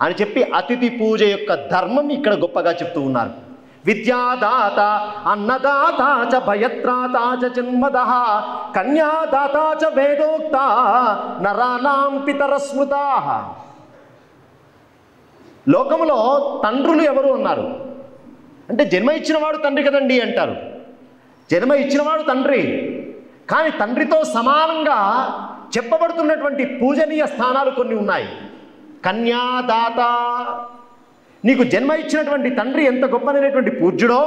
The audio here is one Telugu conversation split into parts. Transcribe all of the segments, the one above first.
అని చెప్పి అతిథి పూజ యొక్క ధర్మం ఇక్కడ గొప్పగా చెప్తూ ఉన్నారు. విద్యాదాత అన్నదాత చ భయత్రాత చ జన్మదః కన్యాదాత చ వేదోక్త నరాణాం పితరస్మృతాః. లోకములో తండ్రులు ఎవరు అన్నారు అంటే జన్మ ఇచ్చినవాడు తండ్రి కదండి అంటారు. జన్మ ఇచ్చినవాడు తండ్రి, కానీ తండ్రితో సమానంగా చెప్పబడుతున్నటువంటి పూజనీయ స్థానాలు కొన్ని ఉన్నాయి. కన్యాదాత, నీకు జన్మ ఇచ్చినటువంటి తండ్రి ఎంత గొప్పనైనటువంటి పూజ్యుడో,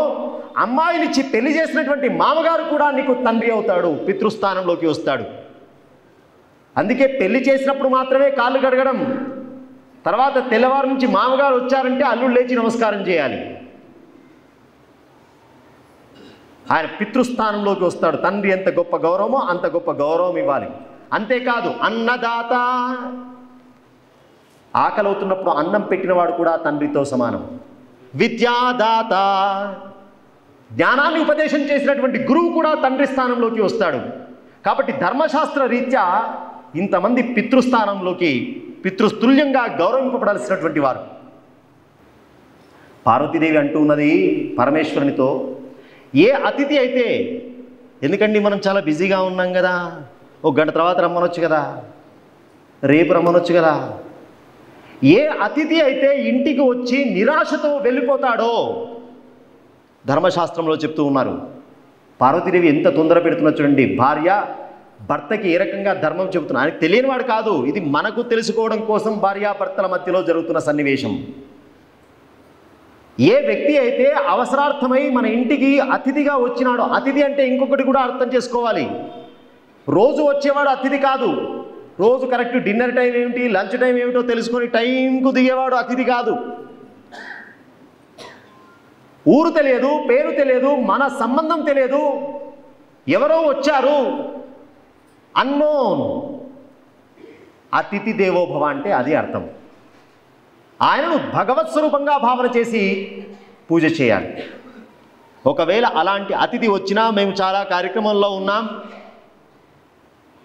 అమ్మాయినిచ్చి పెళ్లి చేసినటువంటి మామగారు కూడా నీకు తండ్రి అవుతాడు, పితృస్థానంలోకి వస్తాడు. అందుకే పెళ్లి చేసినప్పుడు మాత్రమే కాళ్ళు కడగడం, తర్వాత తెల్లవారు నుంచి మామగారు వచ్చారంటే అల్లుడు లేచి నమస్కారం చేయాలి. ఆయన పితృస్థానంలోకి వస్తాడు. తండ్రి ఎంత గొప్ప గౌరవమో అంత గొప్ప గౌరవం ఇవ్వాలి. అంతేకాదు అన్నదాత, ఆకలి అవుతున్నప్పుడు అన్నం పెట్టినవాడు కూడా తండ్రితో సమానం. విద్యాదాత, జ్ఞానాన్ని ఉపదేశం చేసినటువంటి గురువు కూడా తండ్రి స్థానంలోకి వస్తాడు. కాబట్టి ధర్మశాస్త్ర రీత్యా ఇంతమంది పితృస్థానంలోకి పితృస్తుల్యంగా గౌరవింపబడాల్సినటువంటి వారు. పార్వతీదేవి అంటూ ఉన్నది పరమేశ్వరునితో, ఏ అతిథి అయితే, ఎందుకండి మనం చాలా బిజీగా ఉన్నాం కదా, ఒక గంట తర్వాత రమ్మనొచ్చు కదా, రేపు రమ్మనొచ్చు కదా. ఏ అతిథి అయితే ఇంటికి వచ్చి నిరాశతో వెళ్ళిపోతాడో ధర్మశాస్త్రంలో చెప్తూ ఉన్నారు. పార్వతీదేవి ఎంత తొందర పెడుతున్నా చూడండి. భార్య భర్తకి ఏ రకంగా ధర్మం చెబుతున్నా, ఆయనకు తెలియనివాడు కాదు, ఇది మనకు తెలుసుకోవడం కోసం భార్యాభర్తల మధ్యలో జరుగుతున్న సన్నివేశం. ఏ వ్యక్తి అయితే అవసరార్థమై మన ఇంటికి అతిథిగా వచ్చినాడో, అతిథి అంటే ఇంకొకటి కూడా అర్థం చేసుకోవాలి, రోజు వచ్చేవాడు అతిథి కాదు. రోజు కరెక్ట్ డిన్నర్ టైం ఏమిటి, లంచ్ టైం ఏమిటో తెలుసుకొని టైంకు దిగేవాడు అతిథి కాదు. ఊరు తెలియదు, పేరు తెలియదు, మన సంబంధం తెలియదు, ఎవరో వచ్చారు, అన్నోన్, అతిథి దేవోభవ అంటే అది అర్థం. ఆయనను భగవత్ స్వరూపంగా భావన చేసి పూజ చేయాలి. ఒకవేళ అలాంటి అతిథి వచ్చినా మేము చాలా కార్యక్రమంలో ఉన్నాం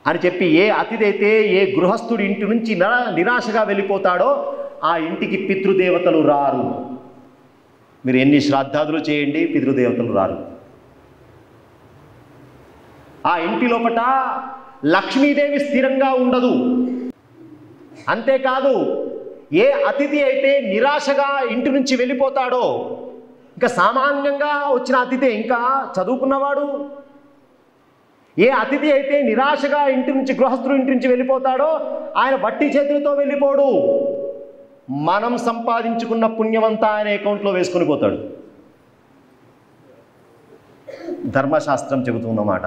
అని చెప్పి ఏ అతిథి అయితే ఏ గృహస్థుడి ఇంటి నుంచి నిరాశగా వెళ్ళిపోతాడో ఆ ఇంటికి పితృదేవతలు రారు. మీరు ఎన్ని శ్రాద్ధాదులు చేయండి, పితృదేవతలు రారు. ఆ ఇంటి లోపట లక్ష్మీదేవి స్థిరంగా ఉండదు. అంతేకాదు, ఏ అతిథి అయితే నిరాశగా ఇంటి నుంచి వెళ్ళిపోతాడో, ఇంకా సామాన్యంగా వచ్చిన అతిథి, ఇంకా చదువుకున్నవాడు, ఏ అతిథి అయితే నిరాశగా ఇంటి నుంచి, గృహస్థుడు ఇంటి నుంచి వెళ్ళిపోతాడో ఆయన వట్టి చేతులతో వెళ్ళిపోడు. మనం సంపాదించుకున్న పుణ్యమంతా ఆయన అకౌంట్లో వేసుకొని పోతాడు. ధర్మశాస్త్రం చెబుతున్నమాట.